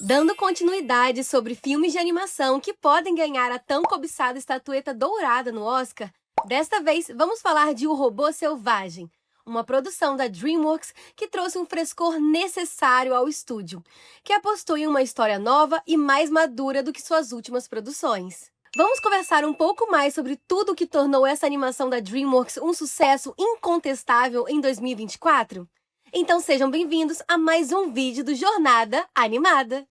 Dando continuidade sobre filmes de animação que podem ganhar a tão cobiçada estatueta dourada no Oscar, desta vez vamos falar de O Robô Selvagem, uma produção da DreamWorks que trouxe um frescor necessário ao estúdio, que apostou em uma história nova e mais madura do que suas últimas produções. Vamos conversar um pouco mais sobre tudo o que tornou essa animação da DreamWorks um sucesso incontestável em 2024? Então sejam bem-vindos a mais um vídeo do Jornada Animada!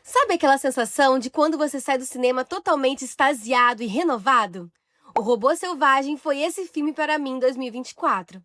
Sabe aquela sensação de quando você sai do cinema totalmente extasiado e renovado? O Robô Selvagem foi esse filme para mim em 2024.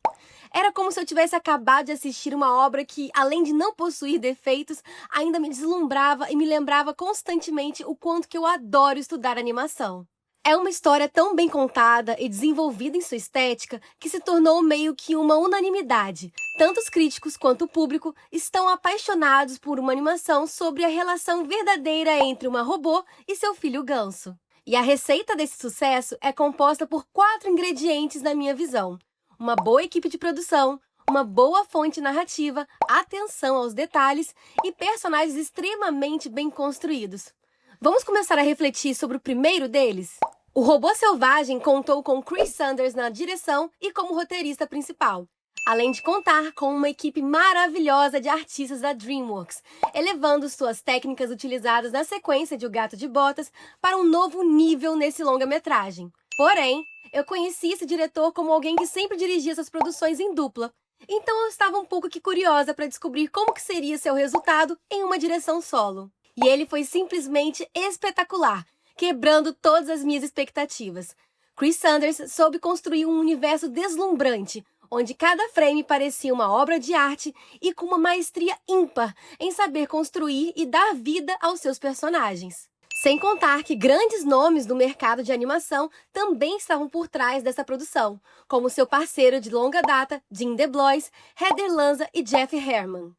Era como se eu tivesse acabado de assistir uma obra que, além de não possuir defeitos, ainda me deslumbrava e me lembrava constantemente o quanto que eu adoro estudar animação. É uma história tão bem contada e desenvolvida em sua estética que se tornou meio que uma unanimidade. Tanto os críticos quanto o público estão apaixonados por uma animação sobre a relação verdadeira entre uma robô e seu filho ganso. E a receita desse sucesso é composta por 4 ingredientes na minha visão: uma boa equipe de produção, uma boa fonte narrativa, atenção aos detalhes e personagens extremamente bem construídos. Vamos começar a refletir sobre o primeiro deles? O Robô Selvagem contou com Chris Sanders na direção e como roteirista principal, além de contar com uma equipe maravilhosa de artistas da DreamWorks, elevando suas técnicas utilizadas na sequência de O Gato de Botas para um novo nível nesse longa-metragem. Porém, eu conheci esse diretor como alguém que sempre dirigia suas produções em dupla, então eu estava um pouco que curiosa para descobrir como que seria seu resultado em uma direção solo. E ele foi simplesmente espetacular, quebrando todas as minhas expectativas. Chris Sanders soube construir um universo deslumbrante, onde cada frame parecia uma obra de arte e com uma maestria ímpar em saber construir e dar vida aos seus personagens. Sem contar que grandes nomes do mercado de animação também estavam por trás dessa produção, como seu parceiro de longa data, Jim DeBlois, Heather Lanza e Jeff Herman.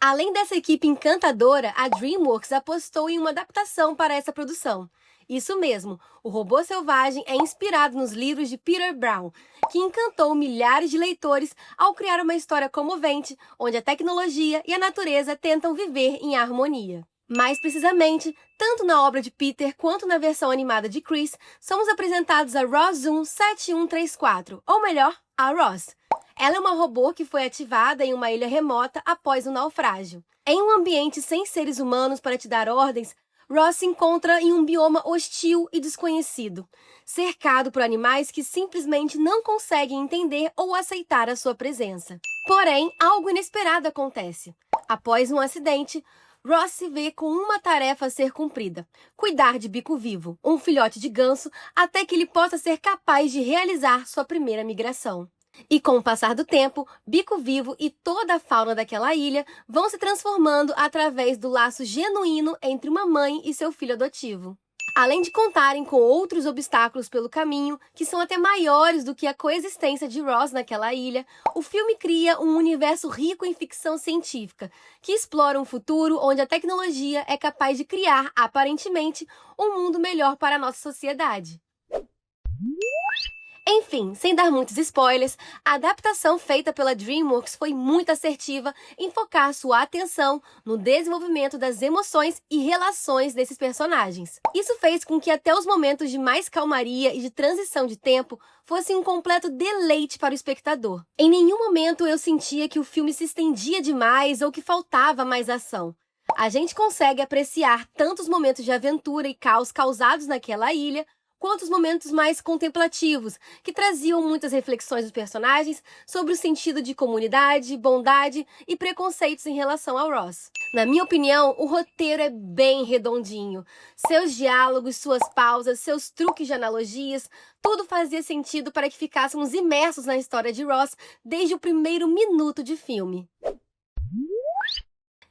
Além dessa equipe encantadora, a DreamWorks apostou em uma adaptação para essa produção. Isso mesmo, O Robô Selvagem é inspirado nos livros de Peter Brown, que encantou milhares de leitores ao criar uma história comovente, onde a tecnologia e a natureza tentam viver em harmonia. Mais precisamente, tanto na obra de Peter quanto na versão animada de Chris, somos apresentados a Rozoom 7134, ou melhor, a Roz. Ela é uma robô que foi ativada em uma ilha remota após um naufrágio. Em um ambiente sem seres humanos para te dar ordens, Roz se encontra em um bioma hostil e desconhecido, cercado por animais que simplesmente não conseguem entender ou aceitar a sua presença. Porém, algo inesperado acontece. Após um acidente, Roz se vê com uma tarefa a ser cumprida: cuidar de Bico Vivo, um filhote de ganso, até que ele possa ser capaz de realizar sua primeira migração. E com o passar do tempo, Bico Vivo e toda a fauna daquela ilha vão se transformando através do laço genuíno entre uma mãe e seu filho adotivo. Além de contarem com outros obstáculos pelo caminho, que são até maiores do que a coexistência de Roz naquela ilha, o filme cria um universo rico em ficção científica, que explora um futuro onde a tecnologia é capaz de criar, aparentemente, um mundo melhor para a nossa sociedade. Enfim, sem dar muitos spoilers, a adaptação feita pela DreamWorks foi muito assertiva em focar sua atenção no desenvolvimento das emoções e relações desses personagens. Isso fez com que até os momentos de mais calmaria e de transição de tempo fossem um completo deleite para o espectador. Em nenhum momento eu sentia que o filme se estendia demais ou que faltava mais ação. A gente consegue apreciar tanto os momentos de aventura e caos causados naquela ilha, quanto os momentos mais contemplativos, que traziam muitas reflexões dos personagens sobre o sentido de comunidade, bondade e preconceitos em relação ao Roz. Na minha opinião, o roteiro é bem redondinho. Seus diálogos, suas pausas, seus truques de analogias, tudo fazia sentido para que ficássemos imersos na história de Roz desde o primeiro minuto de filme.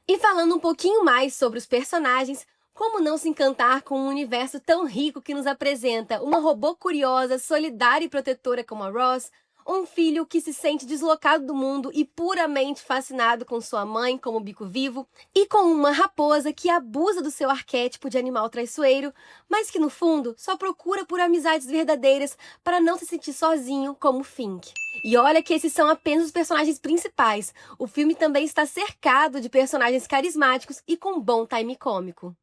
E falando um pouquinho mais sobre os personagens, como não se encantar com um universo tão rico que nos apresenta uma robô curiosa, solidária e protetora como a Roz, um filho que se sente deslocado do mundo e puramente fascinado com sua mãe como Bico Vivo, e com uma raposa que abusa do seu arquétipo de animal traiçoeiro, mas que no fundo só procura por amizades verdadeiras para não se sentir sozinho como Fink. E olha que esses são apenas os personagens principais. O filme também está cercado de personagens carismáticos e com bom time cômico.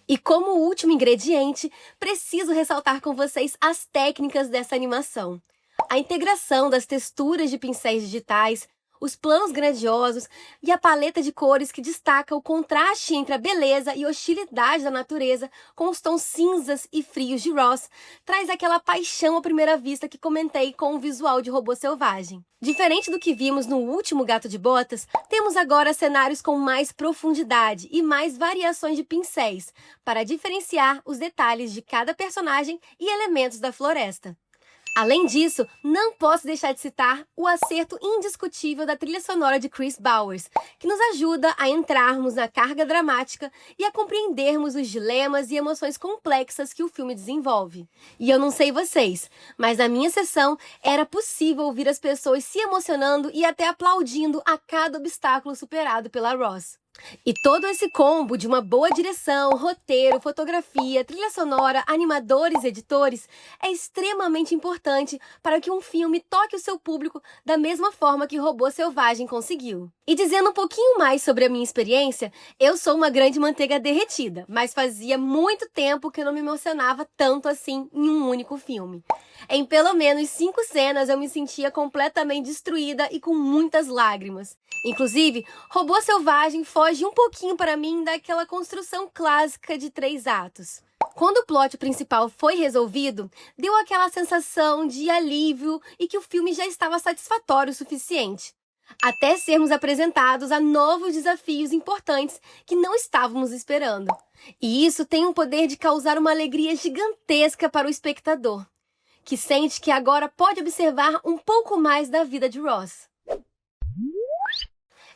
E como último ingrediente, preciso ressaltar com vocês as técnicas dessa animação. A integração das texturas de pincéis digitais, os planos grandiosos e a paleta de cores que destaca o contraste entre a beleza e hostilidade da natureza com os tons cinzas e frios de Ross, traz aquela paixão à primeira vista que comentei com o visual de Robô Selvagem. Diferente do que vimos no último Gato de Botas, temos agora cenários com mais profundidade e mais variações de pincéis, para diferenciar os detalhes de cada personagem e elementos da floresta. Além disso, não posso deixar de citar o acerto indiscutível da trilha sonora de Chris Bowers, que nos ajuda a entrarmos na carga dramática e a compreendermos os dilemas e emoções complexas que o filme desenvolve. E eu não sei vocês, mas na minha sessão era possível ouvir as pessoas se emocionando e até aplaudindo a cada obstáculo superado pela Ross. E todo esse combo de uma boa direção, roteiro, fotografia, trilha sonora, animadores e editores é extremamente importante para que um filme toque o seu público da mesma forma que Robô Selvagem conseguiu. E dizendo um pouquinho mais sobre a minha experiência, eu sou uma grande manteiga derretida, mas fazia muito tempo que eu não me emocionava tanto assim em um único filme. Em pelo menos 5 cenas eu me sentia completamente destruída e com muitas lágrimas. Inclusive, Robô Selvagem foge um pouquinho para mim daquela construção clássica de 3 atos. Quando o plot principal foi resolvido, deu aquela sensação de alívio e que o filme já estava satisfatório o suficiente, até sermos apresentados a novos desafios importantes que não estávamos esperando. E isso tem o poder de causar uma alegria gigantesca para o espectador, que sente que agora pode observar um pouco mais da vida de Ross.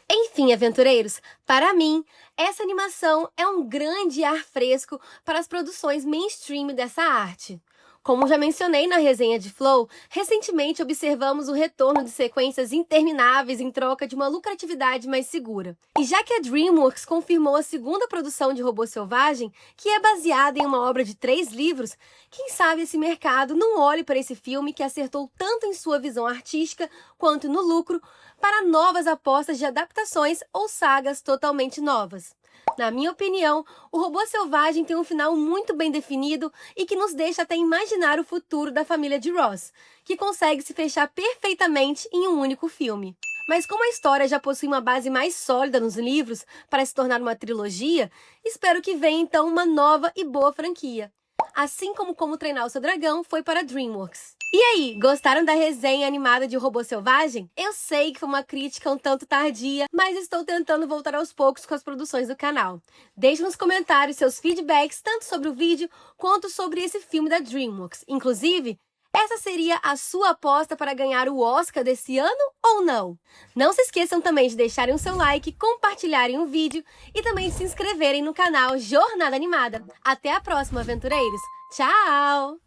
Enfim, aventureiros, para mim, essa animação é um grande ar fresco para as produções mainstream dessa arte. Como já mencionei na resenha de Flow, recentemente observamos o retorno de sequências intermináveis em troca de uma lucratividade mais segura. E já que a DreamWorks confirmou a segunda produção de Robô Selvagem, que é baseada em uma obra de 3 livros, quem sabe esse mercado não olhe para esse filme que acertou tanto em sua visão artística quanto no lucro para novas apostas de adaptações ou sagas totalmente novas. Na minha opinião, o Robô Selvagem tem um final muito bem definido e que nos deixa até imaginar o futuro da família de Ross, que consegue se fechar perfeitamente em um único filme. Mas como a história já possui uma base mais sólida nos livros para se tornar uma trilogia, espero que venha então uma nova e boa franquia. Assim como Como Treinar o Seu Dragão foi para a DreamWorks. E aí, gostaram da resenha animada de Robô Selvagem? Eu sei que foi uma crítica um tanto tardia, mas estou tentando voltar aos poucos com as produções do canal. Deixe nos comentários seus feedbacks tanto sobre o vídeo quanto sobre esse filme da DreamWorks. Inclusive, essa seria a sua aposta para ganhar o Oscar desse ano ou não? Não se esqueçam também de deixarem o seu like, compartilharem o vídeo e também se inscreverem no canal Jornada Animada. Até a próxima, aventureiros! Tchau!